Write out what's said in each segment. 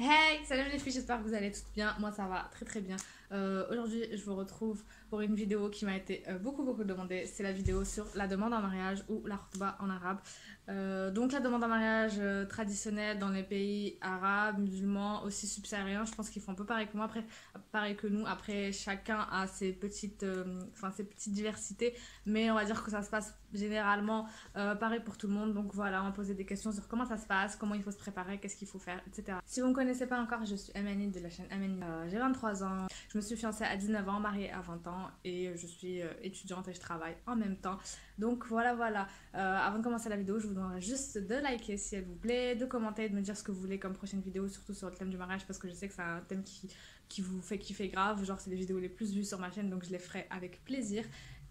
Hey, salut les filles, j'espère que vous allez toutes bien. Moi ça va très très bien. Aujourd'hui je vous retrouve pour une vidéo qui m'a été beaucoup demandée. C'est la vidéo sur la demande en mariage ou la khutba en arabe. Donc la demande en mariage traditionnelle dans les pays arabes, musulmans, aussi subsahariens. Je pense qu'ils font un peu pareil que moi, après, pareil que nous. Après chacun a ses petites diversités. Mais on va dire que ça se passe généralement pareil pour tout le monde. Donc voilà, on va poser des questions sur comment ça se passe, comment il faut se préparer, qu'est-ce qu'il faut faire, etc. Si vous ne me connaissez pas encore, je suis Amani de la chaîne Amani. J'ai 23 ans, je me suis fiancée à 19 ans, mariée à 20 ans et je suis étudiante et je travaille en même temps. Donc voilà. Avant de commencer la vidéo, je vous demanderai juste de liker si elle vous plaît, de commenter, de me dire ce que vous voulez comme prochaine vidéo, surtout sur le thème du mariage parce que je sais que c'est un thème qui vous fait kiffer grave. Genre c'est les vidéos les plus vues sur ma chaîne, donc je les ferai avec plaisir.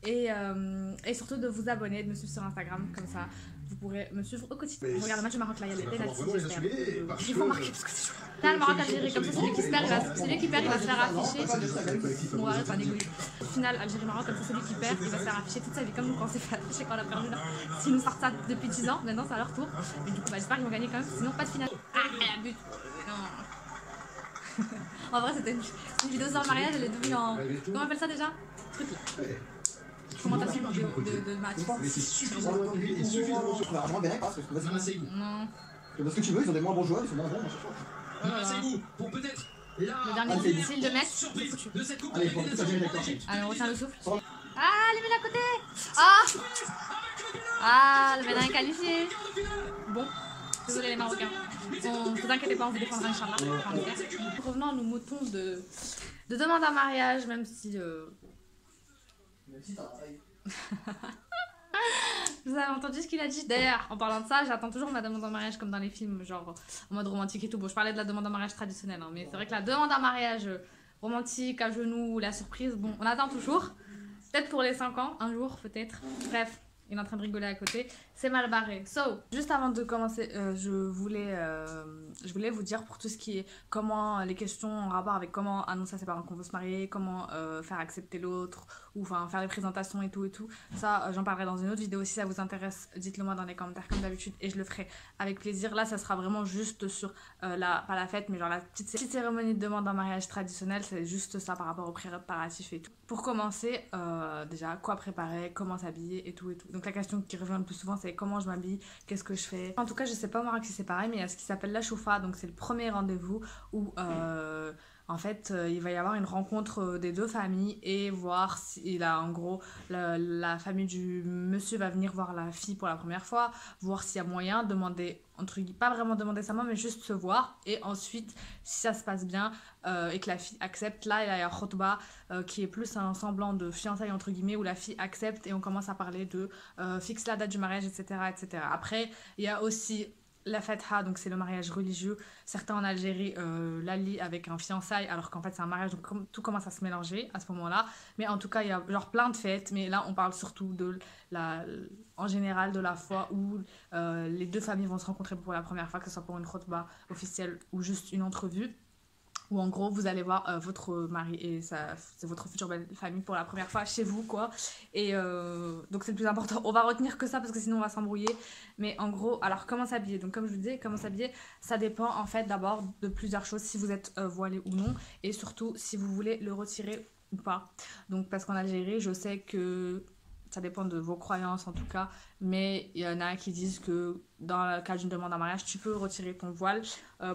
Et surtout de vous abonner, de me suivre sur Instagram, comme ça vous pourrez me suivre au quotidien. Regarde le match du Maroc là, il y a des pénaltys, j'espère. Il faut marquer parce que c'est chaud. T'as le Maroc Algérie, comme ça celui qui perd, il va se faire afficher. Bon, arrête, c'est un égoïste. Finale Algérie-Maroc, comme ça celui qui perd, il va se faire afficher toute sa vie, comme nous quand on s'est fait afficher quand on a perdu là. S'ils nous sortent ça depuis 10 ans, maintenant c'est à leur tour. Et du coup, j'espère qu'ils vont gagner quand même, sinon pas de finale. Ah, elle a but. Non. En vrai, c'était une vidéo sur le mariage, elle est devenue en. Comment on appelle ça déjà? Truc là. Commentation de match. Mais c'est suffisamment élevé et suffisamment largement bien parce que vas-y. Non. Parce que tu veux, ils ont des moins bons joueurs, ils sont moins bons à chaque fois. Voilà, c'est vous pour peut-être le dernier difficile de mettre. surprise de cette coupe. Allez, pour tout ça, j'ai d'accord. Allez, on retient le souffle. Ah, les médailles à côté. Ah, le médaille est qualifié. Bon, désolé les Marocains. Bon, ne vous inquiétez pas, on vous défendra, Inch'Allah. Revenons à nos moutons de demande en mariage, même si... Vous avez entendu ce qu'il a dit? D'ailleurs, en parlant de ça, j'attends toujours ma demande en mariage comme dans les films, genre en mode romantique et tout. Bon, je parlais de la demande en mariage traditionnelle, hein, mais c'est vrai que la demande en mariage romantique, à genoux, la surprise, bon, on attend toujours. Peut-être pour les 5 ans, un jour, peut-être. Bref, il est en train de rigoler à côté. C'est mal barré. So, juste avant de commencer, je voulais vous dire pour tout ce qui est comment les questions en rapport avec comment annoncer à ses parents qu'on veut se marier, comment faire accepter l'autre, ou enfin faire les présentations et tout. Ça, j'en parlerai dans une autre vidéo. Si ça vous intéresse, dites-le moi dans les commentaires comme d'habitude et je le ferai avec plaisir. Là, ça sera vraiment juste sur pas la fête, mais genre la petite cérémonie de demande en mariage traditionnelle. C'est juste ça par rapport aux préparatifs et tout. Pour commencer, déjà, quoi préparer, comment s'habiller et tout. Donc la question qui revient le plus souvent, c'est comment je m'habille, qu'est-ce que je fais. En tout cas, je sais pas au Maroc si c'est pareil, mais il y a ce qui s'appelle la choufa, donc c'est le premier rendez-vous où en fait il va y avoir une rencontre des deux familles et voir si en gros la famille du monsieur va venir voir la fille pour la première fois, voir s'il y a moyen, demander entre guillemets, pas vraiment demander sa main mais juste se voir, et ensuite si ça se passe bien et que la fille accepte, là il y a un khotba qui est plus un semblant de fiançailles entre guillemets où la fille accepte et on commence à parler de fixe la date du mariage, etc. Après il y a aussi la fatha, donc c'est le mariage religieux. Certains en Algérie la lient avec un fiançailles alors qu'en fait c'est un mariage, donc tout commence à se mélanger à ce moment-là. Mais en tout cas il y a genre plein de fêtes, mais là on parle surtout en général de la fois où les deux familles vont se rencontrer pour la première fois, que ce soit pour une khotba officielle ou juste une entrevue. Où en gros vous allez voir votre mari et c'est votre future belle famille pour la première fois chez vous quoi. Et donc c'est le plus important, on va retenir que ça parce que sinon on va s'embrouiller. Mais en gros, alors comment s'habiller? Donc comme je vous disais, comment s'habiller, ça dépend en fait d'abord de plusieurs choses, si vous êtes voilé ou non, et surtout si vous voulez le retirer ou pas. Donc parce qu'en Algérie je sais que ça dépend de vos croyances en tout cas, mais il y en a qui disent que dans le cas d'une demande en mariage, tu peux retirer ton voile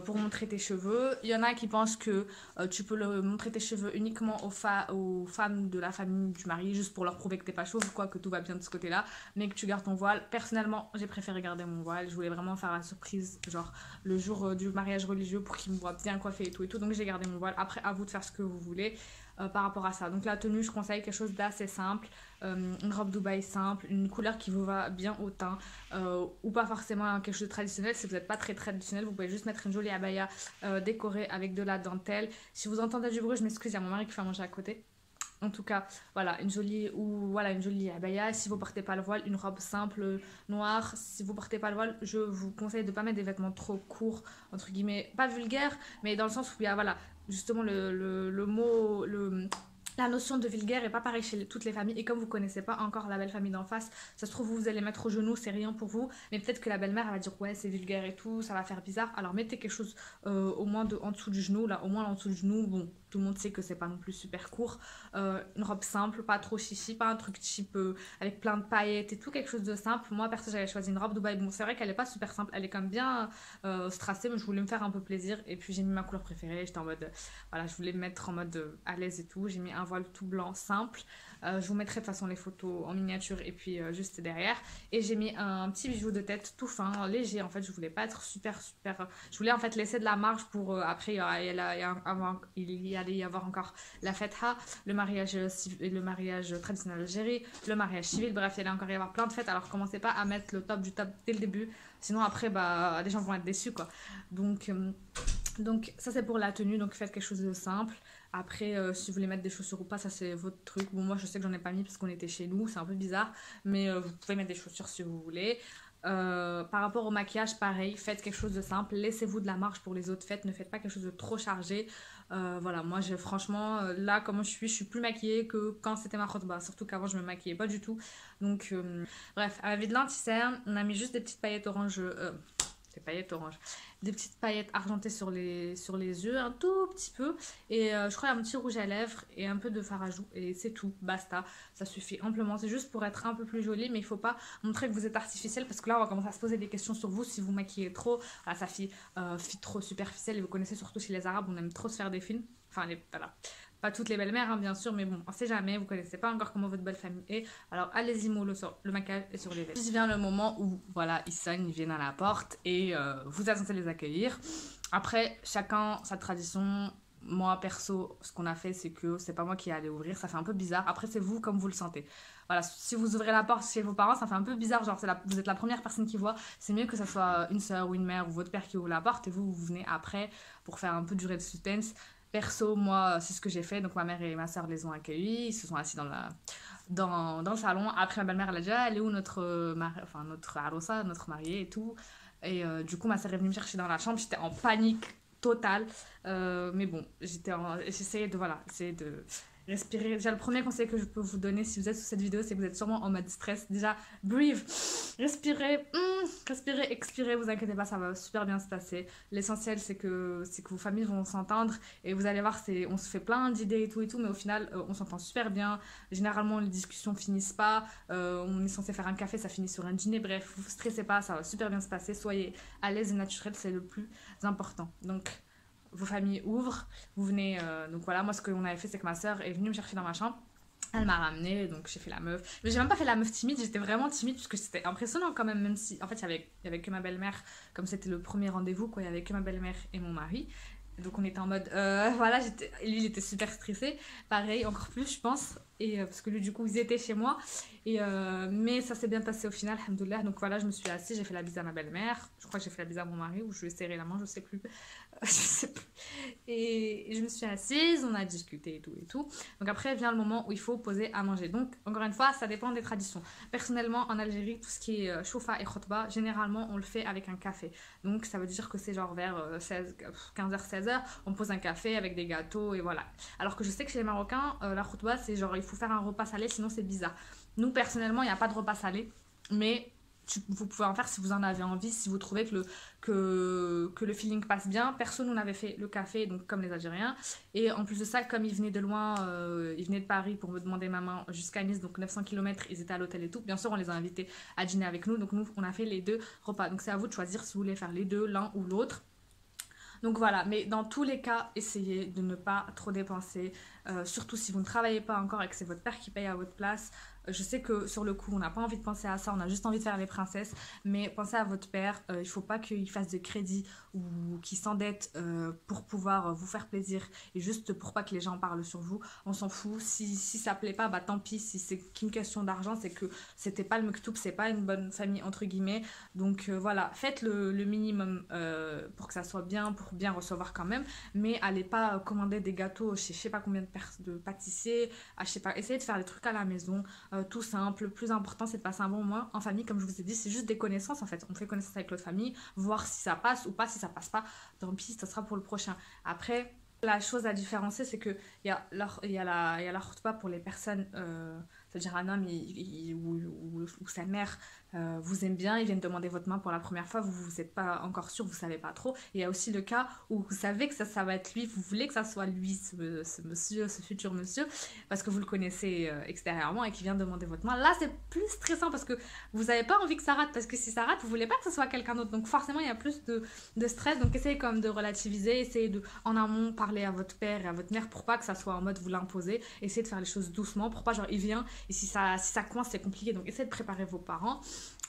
pour montrer tes cheveux. Il y en a qui pensent que tu peux montrer tes cheveux uniquement aux femmes de la famille du mari, juste pour leur prouver que t'es pas chauve, quoi, que tout va bien de ce côté-là, mais que tu gardes ton voile. Personnellement, j'ai préféré garder mon voile. Je voulais vraiment faire la surprise, genre le jour du mariage religieux, pour qu'ils me voient bien coiffée et tout. Donc j'ai gardé mon voile. Après, à vous de faire ce que vous voulez par rapport à ça. Donc la tenue, je conseille quelque chose d'assez simple. Une robe Dubaï simple, une couleur qui vous va bien au teint, ou pas forcément quelque chose de traditionnel. Si vous n'êtes pas très traditionnel, vous pouvez juste mettre une jolie abaya décorée avec de la dentelle. Si vous entendez du bruit, je m'excuse, il y a mon mari qui fait à manger à côté. En tout cas, voilà, une jolie abaya. Si vous portez pas le voile, une robe simple noire. Si vous portez pas le voile, je vous conseille de pas mettre des vêtements trop courts, entre guillemets, pas vulgaires, mais dans le sens où il y a, voilà, justement le mot, La notion de vulgaire est pas pareille chez toutes les familles et comme vous connaissez pas encore la belle famille d'en face, ça se trouve vous allez mettre au genou, c'est rien pour vous, mais peut-être que la belle-mère elle va dire ouais c'est vulgaire et tout, ça va faire bizarre, alors mettez quelque chose au moins en dessous du genou, là au moins en dessous du genou, bon tout le monde sait que c'est pas non plus super court, une robe simple, pas trop chichi, pas un truc cheap avec plein de paillettes et tout, quelque chose de simple. Moi perso j'avais choisi une robe Dubaï, bon c'est vrai qu'elle est pas super simple, elle est quand même bien strassée, mais je voulais me faire un peu plaisir et puis j'ai mis ma couleur préférée, j'étais en mode voilà je voulais me mettre en mode à l'aise et tout, j'ai mis un voile tout blanc simple, je vous mettrai de toute façon les photos en miniature et puis juste derrière, et j'ai mis un petit bijou de tête tout fin, léger, en fait je voulais pas être super je voulais en fait laisser de la marge pour après il y allait y avoir encore la fêta, le mariage traditionnel algérien, le mariage civil, bref il allait encore y avoir plein de fêtes, alors commencez pas à mettre le top du top dès le début, sinon après bah les gens vont être déçus quoi, donc ça c'est pour la tenue, donc faites quelque chose de simple. Après, si vous voulez mettre des chaussures ou pas, ça c'est votre truc. Bon, moi je sais que j'en ai pas mis parce qu'on était chez nous, c'est un peu bizarre, mais vous pouvez mettre des chaussures si vous voulez. Par rapport au maquillage, pareil, faites quelque chose de simple, laissez-vous de la marge pour les autres fêtes, ne faites pas quelque chose de trop chargé. Voilà, moi franchement, là comment je suis plus maquillée que quand c'était ma khotba, surtout qu'avant je me maquillais pas du tout. Donc, bref, avec de l'anti-cerne, on a mis juste des petites paillettes orange. Des paillettes orange, des petites paillettes argentées sur les yeux, un tout petit peu, et je crois un petit rouge à lèvres et un peu de fard à joues, et c'est tout, basta, ça suffit amplement, c'est juste pour être un peu plus jolie, mais il faut pas montrer que vous êtes artificiel, parce que là on va commencer à se poser des questions sur vous si vous maquillez trop, voilà, ça fait trop superficielle, et vous connaissez surtout chez les arabes, on aime trop se faire des films, enfin voilà. Pas toutes les belles-mères, hein, bien sûr, mais bon, on sait jamais, vous connaissez pas encore comment votre belle famille est. Alors allez-y mollo sur le maquillage et sur les lèvres. Puis vient le moment où, voilà, ils sonnent, ils viennent à la porte et vous êtes censé les accueillir. Après, chacun sa tradition. Moi, perso, ce qu'on a fait, c'est que c'est pas moi qui ai allé ouvrir, ça fait un peu bizarre. Après, c'est vous comme vous le sentez. Voilà, si vous ouvrez la porte chez vos parents, ça fait un peu bizarre, genre vous êtes la première personne qui voit. C'est mieux que ça soit une soeur ou une mère ou votre père qui ouvre la porte et vous venez après pour faire un peu durer le suspense. Perso, moi, c'est ce que j'ai fait. Donc, ma mère et ma soeur les ont accueillis. Ils se sont assis dans le salon. Après, ma belle-mère, elle a dit elle est où notre arosa, notre mariée et tout. Et du coup, ma soeur est venue me chercher dans la chambre. J'étais en panique totale. Mais bon, j'essayais de respirer. Déjà, le premier conseil que je peux vous donner si vous êtes sous cette vidéo, c'est que vous êtes sûrement en mode stress. Déjà, breathe, respirez, respirez, expirez, vous inquiétez pas, ça va super bien se passer. L'essentiel, c'est que vos familles vont s'entendre et vous allez voir, on se fait plein d'idées et tout, mais au final, on s'entend super bien. Généralement, les discussions finissent pas. On est censé faire un café, ça finit sur un dîner. Bref, vous stressez pas, ça va super bien se passer. Soyez à l'aise et naturel, c'est le plus important. Donc, vos familles ouvrent, vous venez, donc voilà, moi ce qu'on avait fait c'est que ma soeur est venue me chercher dans ma chambre, elle m'a ramenée, donc j'ai fait la meuf, mais j'ai même pas fait la meuf timide, j'étais vraiment timide parce que c'était impressionnant quand même si, en fait il y avait que ma belle-mère, comme c'était le premier rendez-vous quoi, il y avait que ma belle-mère et mon mari, donc on était en mode, voilà, lui il était super stressé, pareil, encore plus je pense, et parce que lui du coup ils étaient chez moi, et mais ça s'est bien passé au final, alhamdoulilah, donc voilà, je me suis assise, j'ai fait la bise à ma belle-mère, je crois que j'ai fait la bise à mon mari, ou je lui ai serré la main, je sais plus. Je sais plus. Et je me suis assise, on a discuté et tout. Donc après vient le moment où il faut poser à manger. Donc encore une fois, ça dépend des traditions. Personnellement, en Algérie, tout ce qui est choufa et khotba, généralement on le fait avec un café. Donc ça veut dire que c'est genre vers 15h, 16h, on pose un café avec des gâteaux et voilà. Alors que je sais que chez les Marocains, la khotba c'est genre il faut faire un repas salé, sinon c'est bizarre. Nous personnellement, il n'y a pas de repas salé, mais vous pouvez en faire si vous en avez envie, si vous trouvez que le feeling passe bien. Personne nous avait fait le café, donc comme les Algériens. Et en plus de ça, comme ils venaient de loin, ils venaient de Paris pour me demander ma main jusqu'à Nice, donc 900 km, ils étaient à l'hôtel et tout. Bien sûr, on les a invités à dîner avec nous, donc nous, on a fait les deux repas. Donc c'est à vous de choisir si vous voulez faire les deux, l'un ou l'autre. Donc voilà, mais dans tous les cas, essayez de ne pas trop dépenser, surtout si vous ne travaillez pas encore et que c'est votre père qui paye à votre place. Je sais que sur le coup, on n'a pas envie de penser à ça, on a juste envie de faire les princesses, mais pensez à votre père, il ne faut pas qu'il fasse de crédit ou qu'il s'endette pour pouvoir vous faire plaisir et juste pour pas que les gens parlent sur vous. On s'en fout, si ça ne plaît pas, bah tant pis, si c'est qu'une question d'argent, c'est que c'était pas le mektoub, c'est pas une bonne famille entre guillemets. Donc voilà, faites le minimum pour que ça soit bien, pour bien recevoir quand même, mais allez pas commander des gâteaux chez je sais pas combien de pâtissiers, je sais pas, essayez de faire des trucs à la maison. Tout simple, le plus important c'est de passer un bon moment en famille, comme je vous ai dit, c'est juste des connaissances en fait, on fait connaissance avec l'autre famille, voir si ça passe ou pas, si ça passe pas, tant pis, ça sera pour le prochain. Après, La chose à différencier, c'est qu'il y a la khutba pour les personnes, c'est-à-dire un homme ou sa mère vous aime bien, ils viennent demander votre main pour la première fois, vous n'êtes pas encore sûr, vous savez pas trop. Et il y a aussi le cas où vous savez que ça va être lui, vous voulez que ça soit lui, ce monsieur, ce futur monsieur, parce que vous le connaissez extérieurement et qu'il vient demander votre main. Là, c'est plus stressant parce que vous n'avez pas envie que ça rate, parce que si ça rate, vous voulez pas que ce soit quelqu'un d'autre. Donc forcément, il y a plus de stress. Donc essayez quand même de relativiser, essayez de, en amont, parler à votre père et à votre mère pour pas que ça soit en mode vous l'imposer. Essayez de faire les choses doucement pour pas genre il vient et si ça coince, c'est compliqué. Donc essayez de préparer vos parents.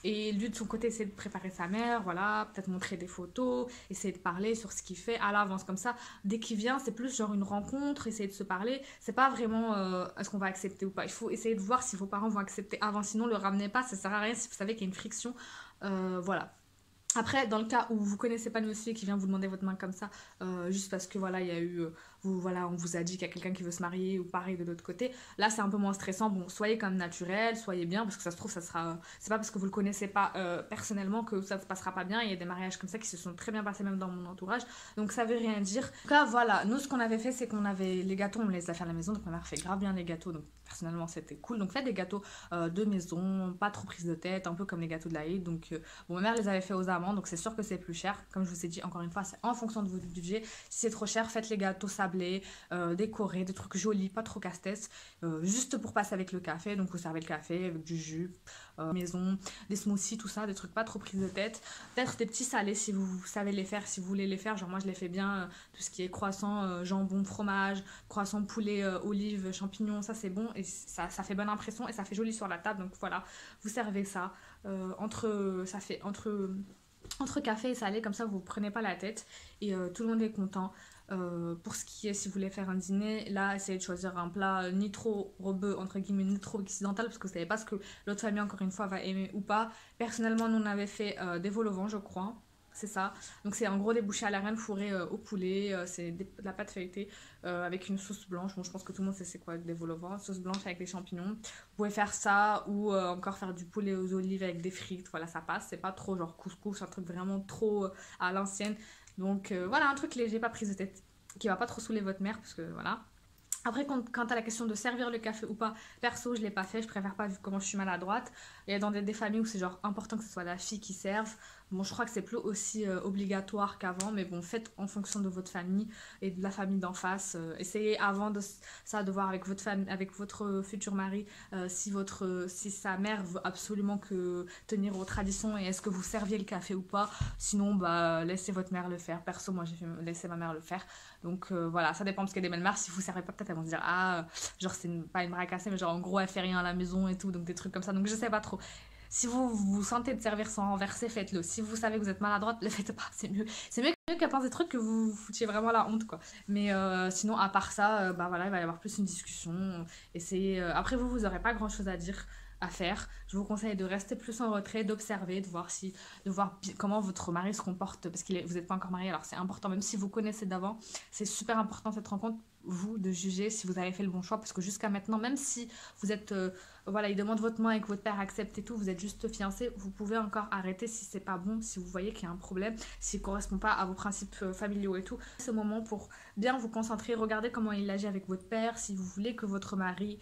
Et lui, de son côté, essayer de préparer sa mère, voilà, peut-être montrer des photos, essayer de parler sur ce qu'il fait à l'avance, comme ça. Dès qu'il vient, c'est plus genre une rencontre, essayer de se parler. C'est pas vraiment est-ce qu'on va accepter ou pas. Il faut essayer de voir si vos parents vont accepter avant, sinon, le ramenez pas, ça sert à rien si vous savez qu'il y a une friction. Voilà. Après, dans le cas où vous connaissez pas le monsieur qui vient vous demander votre main comme ça, juste parce que voilà, il y a eu, voilà, on vous a dit qu'il y a quelqu'un qui veut se marier ou pareil de l'autre côté, là c'est un peu moins stressant. Bon, soyez comme naturel, soyez bien, parce que ça se trouve, ça sera, c'est pas parce que vous le connaissez pas personnellement que ça se passera pas bien. Il y a des mariages comme ça qui se sont très bien passés, même dans mon entourage, donc ça veut rien dire. En tout cas, voilà, nous ce qu'on avait fait, c'est qu'on avait les gâteaux, on les a fait à la maison, donc ma mère fait grave bien les gâteaux, donc personnellement c'était cool. Donc faites des gâteaux de maison, pas trop prise de tête, un peu comme les gâteaux de l'Aïd. Donc bon, ma mère les avait fait aux amandes, donc c'est sûr que c'est plus cher. Comme je vous ai dit, encore une fois, c'est en fonction de votre budget. Si c'est trop cher, faites les gâteaux sablés, décorés, des trucs jolis, pas trop casse-tête, juste pour passer avec le café. Donc vous servez le café avec du jus, maison, des smoothies, tout ça, des trucs pas trop prise de tête. Peut-être des petits salés si vous savez les faire, si vous voulez les faire. Genre moi je les fais bien, tout ce qui est croissant, jambon, fromage, croissant poulet, olives, champignons, ça c'est bon et ça fait bonne impression et ça fait joli sur la table. Donc voilà, vous servez ça ça fait entre café et salé, comme ça vous prenez pas la tête et tout le monde est content. Pour ce qui est, si vous voulez faire un dîner, là essayez de choisir un plat ni trop rebeu entre guillemets ni trop occidental, parce que vous savez pas ce que l'autre famille encore une fois va aimer ou pas. Personnellement nous on avait fait des vols au vent, je crois, c'est ça. Donc c'est en gros des bouchées à la reine fourrées au poulet, c'est de la pâte feuilletée avec une sauce blanche. Bon, je pense que tout le monde sait c'est quoi des vols au vent, sauce blanche avec des champignons. Vous pouvez faire ça ou encore faire du poulet aux olives avec des frites, voilà ça passe. C'est pas trop genre couscous, un truc vraiment trop à l'ancienne. Donc voilà, un truc léger, pas prise de tête, qui va pas trop saouler votre mère, parce que voilà. Après, quant à la question de servir le café ou pas, perso, je l'ai pas fait, je préfère pas vu comment je suis maladroite. Il y a dans des familles où c'est genre important que ce soit la fille qui serve. Bon, je crois que c'est plus aussi obligatoire qu'avant, mais bon, faites en fonction de votre famille et de la famille d'en face. Essayez avant de ça de voir avec votre famille, avec votre futur mari, si sa mère veut absolument que tenir aux traditions et est-ce que vous serviez le café ou pas. Sinon, bah laissez votre mère le faire. Perso, moi j'ai laissé ma mère le faire. Donc voilà, ça dépend parce qu'il y a des belles-mères, si vous servez pas, peut-être elles vont se dire genre c'est pas une bras cassée, mais genre en gros elle fait rien à la maison et tout, donc des trucs comme ça. Donc je sais pas trop. Si vous vous sentez de servir sans renverser, faites-le. Si vous savez que vous êtes maladroite, le faites pas, c'est mieux. C'est mieux qu'à penser des trucs que vous foutiez vraiment la honte, quoi. Mais sinon, à part ça, bah voilà, il va y avoir plus une discussion. Essayez. Après, vous aurez pas grand-chose à dire, à faire. Je vous conseille de rester plus en retrait, d'observer, de voir comment votre mari se comporte, parce que vous n'êtes pas encore marié, alors c'est important, même si vous connaissez d'avant, c'est super important cette rencontre, vous, de juger si vous avez fait le bon choix, parce que jusqu'à maintenant, même si vous êtes voilà, il demande votre main et que votre père accepte et tout, vous êtes juste fiancé, vous pouvez encore arrêter si c'est pas bon, si vous voyez qu'il y a un problème, s'il correspond pas à vos principes familiaux et tout. C'est le moment pour bien vous concentrer, regarder comment il agit avec votre père, si vous voulez que votre mari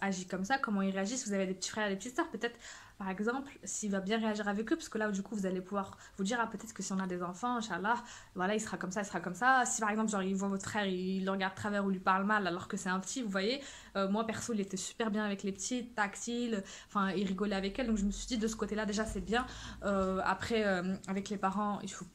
agit comme ça, comment il réagit, si vous avez des petits frères et des petites sœurs, peut-être par exemple, s'il va bien réagir avec eux, parce que là, du coup, vous allez pouvoir vous dire, peut-être que si on a des enfants, Inch'Allah, voilà, il sera comme ça, il sera comme ça. Si par exemple, genre, il voit votre frère, il le regarde de travers ou lui parle mal, alors que c'est un petit, vous voyez, moi, perso, il était super bien avec les petits, tactile, enfin, il rigolait avec elle, donc je me suis dit, de ce côté-là, déjà, c'est bien. Après, avec les parents, il faut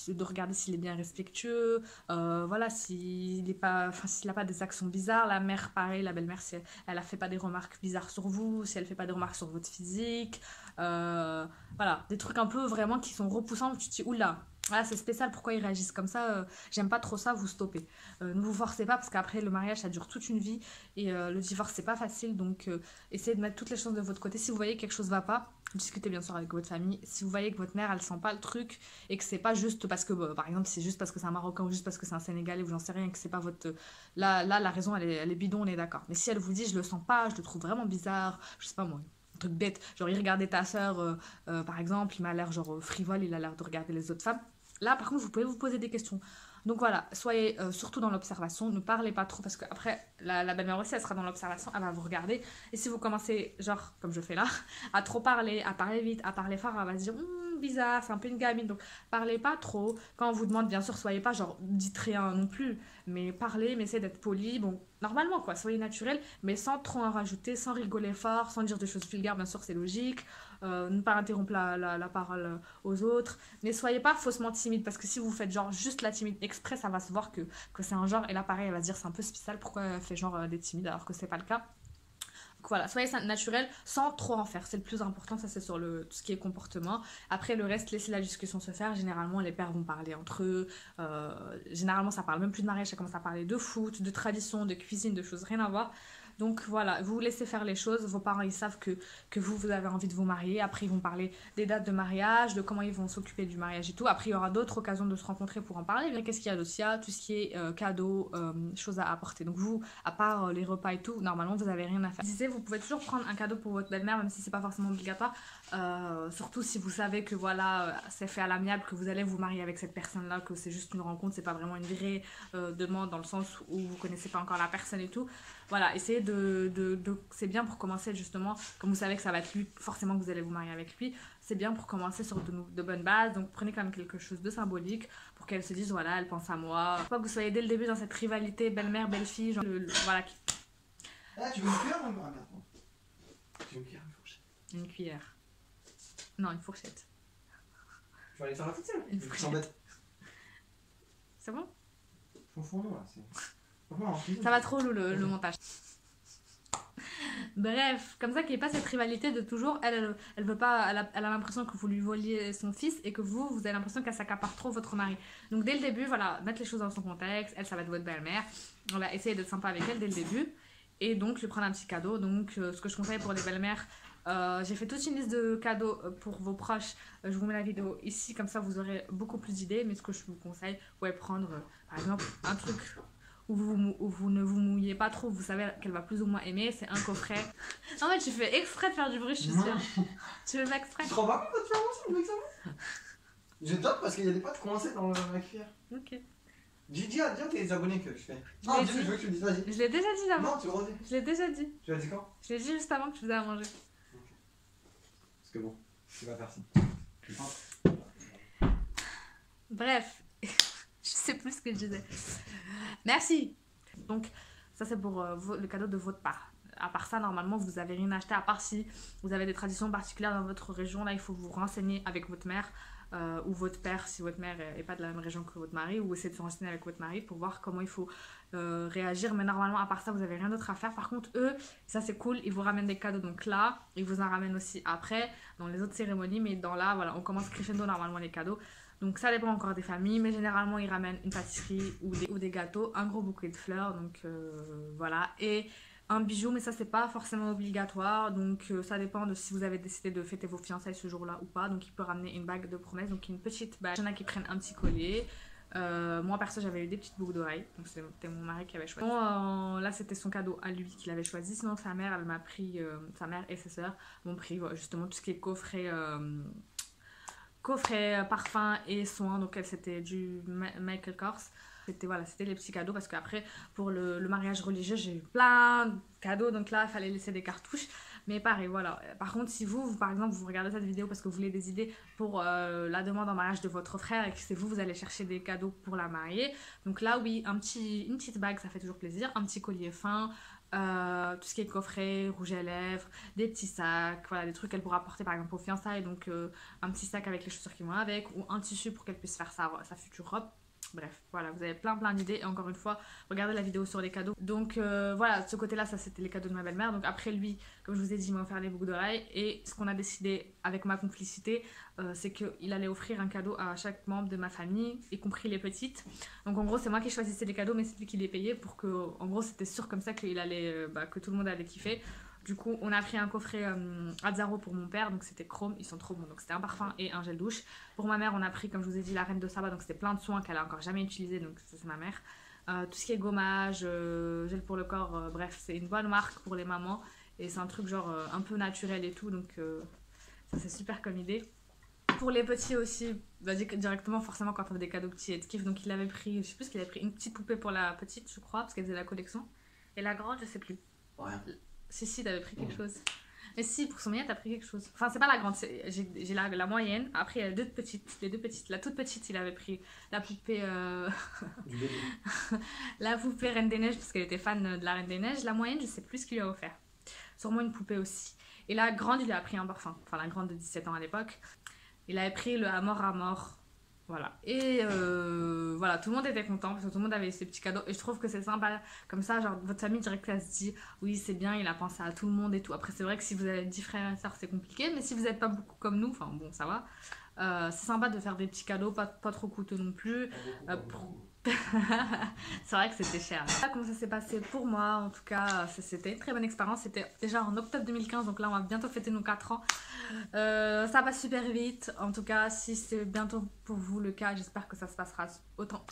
de regarder s'il est bien respectueux, voilà, s'il n'a pas des actions bizarres. La mère, pareil, la belle-mère, si elle a fait pas des remarques bizarres sur vous, si elle fait pas des remarques sur votre physique, voilà, des trucs un peu vraiment qui sont repoussants, tu te dis, oula, voilà, c'est spécial, pourquoi ils réagissent comme ça, j'aime pas trop ça, vous stoppez. Ne vous forcez pas, parce qu'après le mariage ça dure toute une vie et le divorce c'est pas facile, donc essayez de mettre toutes les choses de votre côté. Si vous voyez que quelque chose va pas, discutez bien sûr avec votre famille. Si vous voyez que votre mère elle sent pas le truc et que c'est pas juste parce que par exemple c'est juste parce que c'est un Marocain ou juste parce que c'est un Sénégalais ou j'en sais rien, que c'est pas votre là la raison elle est bidon, on est d'accord, mais si elle vous dit je le sens pas, je le trouve vraiment bizarre, je sais pas moi, un truc bête, genre il regardait ta soeur par exemple, il m'a l'air genre frivole, il a l'air de regarder les autres femmes, Là, par contre, vous pouvez vous poser des questions. Donc voilà, soyez surtout dans l'observation, ne parlez pas trop parce qu'après, la belle-mère aussi, elle sera dans l'observation, elle va vous regarder. Et si vous commencez, genre, comme je fais là, à trop parler, à parler vite, à parler fort, elle va se dire, bizarre, c'est un peu une gamine. Donc parlez pas trop. Quand on vous demande, bien sûr, soyez pas genre, dites rien non plus, mais parlez, mais essayez d'être poli. Bon, normalement, quoi, soyez naturel, mais sans trop en rajouter, sans rigoler fort, sans dire des choses vulgaires, bien sûr, c'est logique. Ne pas interrompre la parole aux autres. Mais soyez pas faussement timide parce que si vous faites genre juste la timide exprès, ça va se voir que c'est un genre. Et là, pareil, elle va se dire c'est un peu spécial, pourquoi elle fait genre des timides alors que c'est pas le cas. Donc voilà, soyez naturel sans trop en faire. C'est le plus important, ça c'est sur tout ce qui est comportement. Après, le reste, laissez la discussion se faire. Généralement, les pères vont parler entre eux. Généralement, ça parle même plus de mariage, ça commence à parler de foot, de tradition, de cuisine, de choses rien à voir. Donc voilà, vous laissez faire les choses. Vos parents, ils savent que vous avez envie de vous marier. Après, ils vont parler des dates de mariage, de comment ils vont s'occuper du mariage et tout. Après, il y aura d'autres occasions de se rencontrer pour en parler. Mais qu'est-ce qu'il y a d'autre? Il y a tout ce qui est cadeaux, choses à apporter. Donc vous, à part les repas et tout, normalement, vous n'avez rien à faire. Vous pouvez toujours prendre un cadeau pour votre belle-mère, même si c'est pas forcément obligatoire. Surtout si vous savez que voilà, c'est fait à l'amiable, que vous allez vous marier avec cette personne-là, que c'est juste une rencontre, c'est pas vraiment une vraie demande dans le sens où vous connaissez pas encore la personne et tout. Voilà, essayez c'est bien pour commencer justement, comme vous savez que ça va être lui, forcément que vous allez vous marier avec lui, c'est bien pour commencer sur de bonnes bases, donc prenez quand même quelque chose de symbolique pour qu'elle se dise voilà, elle pense à moi. Faut pas que vous soyez dès le début dans cette rivalité belle-mère, belle-fille, genre voilà. Ah, tu veux une cuillère ou ah, merde. Tu veux une cuillère, une fourchette? Une cuillère. Non, une fourchette. Tu vas aller faire la toute seule. Une fourchette. C'est bon? Je m'en fous, non, là, c'est... Ça va trop le montage. Bref, comme ça qu'il n'y ait pas cette rivalité de toujours, elle veut pas, elle a l'impression que vous lui voliez son fils et que vous avez l'impression qu'elle s'accapare trop votre mari. Donc dès le début, voilà, mettre les choses dans son contexte, elle ça va être votre belle-mère, voilà, essayez d'être sympa avec elle dès le début et donc lui prendre un petit cadeau. Donc ce que je conseille pour les belles-mères, j'ai fait toute une liste de cadeaux pour vos proches, je vous mets la vidéo ici, comme ça vous aurez beaucoup plus d'idées, mais ce que je vous conseille, ouais, prendre par exemple un truc où vous ne vous mouillez pas trop, vous savez qu'elle va plus ou moins aimer, c'est un coffret. En fait, tu fais exprès de faire du bruit, je suis sûre. Tu veux exprès? Tu te rends pas compte de te faire mentir, le mec, ça va? J'ai top parce qu'il y a des pâtes coincées dans la cuillère. Ok. Dis à tes abonnés que je fais. Non, dis, je veux que tu le dises, vas-y. Je l'ai déjà dit avant. Non, tu le redis. Je l'ai déjà dit. Tu l'as dit quand? Je l'ai dit juste avant que tu faisais à manger. Ok. Parce que bon, tu vas faire ça. Bref, je sais plus ce que je disais. Merci. Donc, ça c'est pour le cadeau de votre part. À part ça, normalement, vous avez rien acheté, à part si vous avez des traditions particulières dans votre région. Là, il faut vous renseigner avec votre mère ou votre père, si votre mère n'est pas de la même région que votre mari, ou essayer de se renseigner avec votre mari pour voir comment il faut réagir. Mais normalement, à part ça, vous n'avez rien d'autre à faire. Par contre, eux, ça c'est cool, ils vous ramènent des cadeaux. Donc là, ils vous en ramènent aussi après, dans les autres cérémonies. Mais dans là, voilà, on commence crescendo normalement les cadeaux. Donc ça dépend encore des familles, mais généralement ils ramènent une pâtisserie ou des gâteaux, un gros bouquet de fleurs, donc voilà, et un bijou, mais ça c'est pas forcément obligatoire, donc ça dépend de si vous avez décidé de fêter vos fiançailles ce jour-là ou pas. Donc il peut ramener une bague de promesse, donc une petite bague, il y en a qui prennent un petit collier. Moi perso j'avais eu des petites boucles d'oreilles, donc c'était mon mari qui avait choisi. Bon, là c'était son cadeau à lui qu'il avait choisi, sinon sa mère elle m'a pris, sa mère et ses sœurs m'ont pris justement tout ce qui est coffret, parfum et soins, donc elle c'était du Michael Kors. C'était voilà, c'était les petits cadeaux parce qu'après pour le mariage religieux j'ai eu plein de cadeaux, donc là il fallait laisser des cartouches. Mais pareil, voilà. Par contre, si vous par exemple, vous regardez cette vidéo parce que vous voulez des idées pour la demande en mariage de votre frère et que c'est vous allez chercher des cadeaux pour la marier, donc là oui, une petite bague ça fait toujours plaisir, un petit collier fin, tout ce qui est coffret, rouge à lèvres, des petits sacs, voilà, des trucs qu'elle pourra porter par exemple aux fiançailles, donc un petit sac avec les chaussures qui vont avec, ou un tissu pour qu'elle puisse faire sa future robe. Bref, voilà, vous avez plein d'idées. Et encore une fois, regardez la vidéo sur les cadeaux. Donc voilà, de ce côté-là, ça c'était les cadeaux de ma belle-mère. Donc après lui, comme je vous ai dit, il m'a offert les boucles d'oreilles. Et ce qu'on a décidé avec ma complicité, c'est qu'il allait offrir un cadeau à chaque membre de ma famille, y compris les petites. Donc en gros, c'est moi qui choisissais les cadeaux, mais c'est lui qui les payait pour que, en gros, c'était sûr comme ça qu'il allait, que tout le monde allait kiffer. Du coup, on a pris un coffret Azzaro pour mon père, donc c'était chrome, ils sont trop bons. Donc c'était un parfum et un gel douche. Pour ma mère, on a pris, comme je vous ai dit, la reine de Saba, donc c'était plein de soins qu'elle a encore jamais utilisé, donc ça c'est ma mère. Tout ce qui est gommage, gel pour le corps, bref, c'est une bonne marque pour les mamans. Et c'est un truc genre un peu naturel et tout, donc ça c'est super comme idée. Pour les petits aussi, bah, directement forcément quand on fait des cadeaux petits et de kiff, donc il avait pris, je sais plus ce qu'il avait pris, une petite poupée pour la petite je crois, parce qu'elle faisait la collection. Et la grande je sais plus. Rien. Si t'avais pris quelque chose. Mais si, pour son meilleur t'as pris quelque chose. Enfin c'est pas la grande, j'ai la moyenne, après il y a les deux petites. La toute petite il avait pris la poupée... Du bébé. la poupée Reine des Neiges parce qu'elle était fan de la Reine des Neiges. La moyenne je sais plus ce qu'il lui a offert. Sûrement une poupée aussi. Et la grande il lui a pris un parfum, enfin la grande de 17 ans à l'époque. Il avait pris le Amor à mort. Voilà. Et voilà, tout le monde était content parce que tout le monde avait ses petits cadeaux. Et je trouve que c'est sympa comme ça. Genre, votre famille direct, elle se dit oui, c'est bien, il a pensé à tout le monde et tout. Après, c'est vrai que si vous avez 10 frères et sœurs, c'est compliqué. Mais si vous n'êtes pas beaucoup comme nous, enfin bon, ça va. C'est sympa de faire des petits cadeaux, pas trop coûteux non plus. C'est vrai que c'était cher. Comment ça s'est passé pour moi, en tout cas, c'était une très bonne expérience. C'était déjà en octobre 2015, donc là on va bientôt fêter nos 4 ans. Ça passe super vite. En tout cas, si c'est bientôt pour vous le cas, j'espère que ça se passera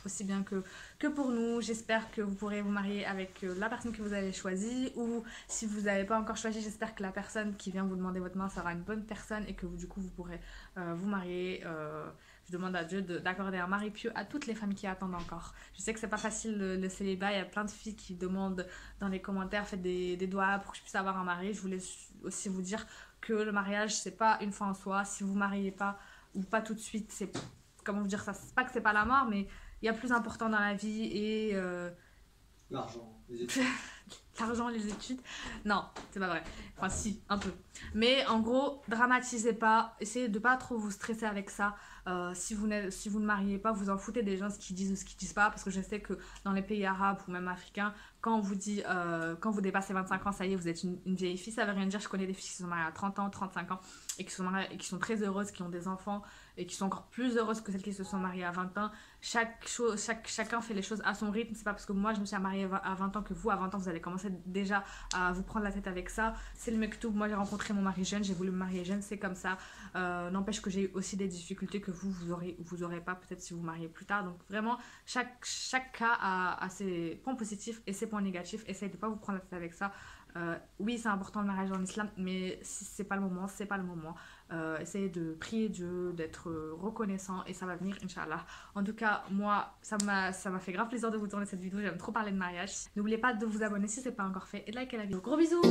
aussi bien que pour nous. J'espère que vous pourrez vous marier avec la personne que vous avez choisie. Ou si vous n'avez pas encore choisi, j'espère que la personne qui vient vous demander votre main sera une bonne personne et que du coup vous pourrez vous marier. Je demande à Dieu d'accorder un mari pieux à toutes les femmes qui attendent encore. Je sais que c'est pas facile le célibat. Il y a plein de filles qui demandent dans les commentaires, faites des doigts pour que je puisse avoir un mari. Je voulais aussi vous dire que le mariage, c'est pas une fin en soi. Si vous ne mariez pas ou pas tout de suite, c'est comment vous dire ça, c'est pas que c'est pas la mort, mais il y a plus important dans la vie et L'argent, les études. l'argent, les études. Non, c'est pas vrai. Enfin, si, un peu. Mais en gros, dramatisez pas. Essayez de pas trop vous stresser avec ça. Si vous ne mariez pas, vous en foutez des gens ce qu'ils disent ou ce qu'ils disent pas. Parce que je sais que dans les pays arabes ou même africains, quand on vous dit, quand vous dépassez 25 ans, ça y est, vous êtes une vieille fille, ça veut rien dire. Je connais des filles qui sont mariées à 30 ans, 35 ans et qui sont très heureuses, qui ont des enfants et qui sont encore plus heureuses que celles qui se sont mariées à 20 ans. Chacun fait les choses à son rythme. C'est pas parce que moi je me suis mariée à 20 ans que vous, à 20 ans, vous allez commencer déjà à vous prendre la tête avec ça. C'est le mektoub. Moi j'ai rencontré mon mari jeune, j'ai voulu me marier jeune, c'est comme ça. N'empêche que j'ai aussi des difficultés que vous aurez pas peut-être si vous mariez plus tard. Donc vraiment, chaque cas a ses points positifs et ses points négatifs. Essayez de pas vous prendre la tête avec ça. Oui, c'est important le mariage en islam, mais si c'est pas le moment, c'est pas le moment. Essayez de prier Dieu, d'être reconnaissant et ça va venir, Inch'Allah. En tout cas, moi, ça m'a fait grave plaisir de vous tourner cette vidéo. J'aime trop parler de mariage. N'oubliez pas de vous abonner si c'est pas encore fait et de liker la vidéo. Gros bisous!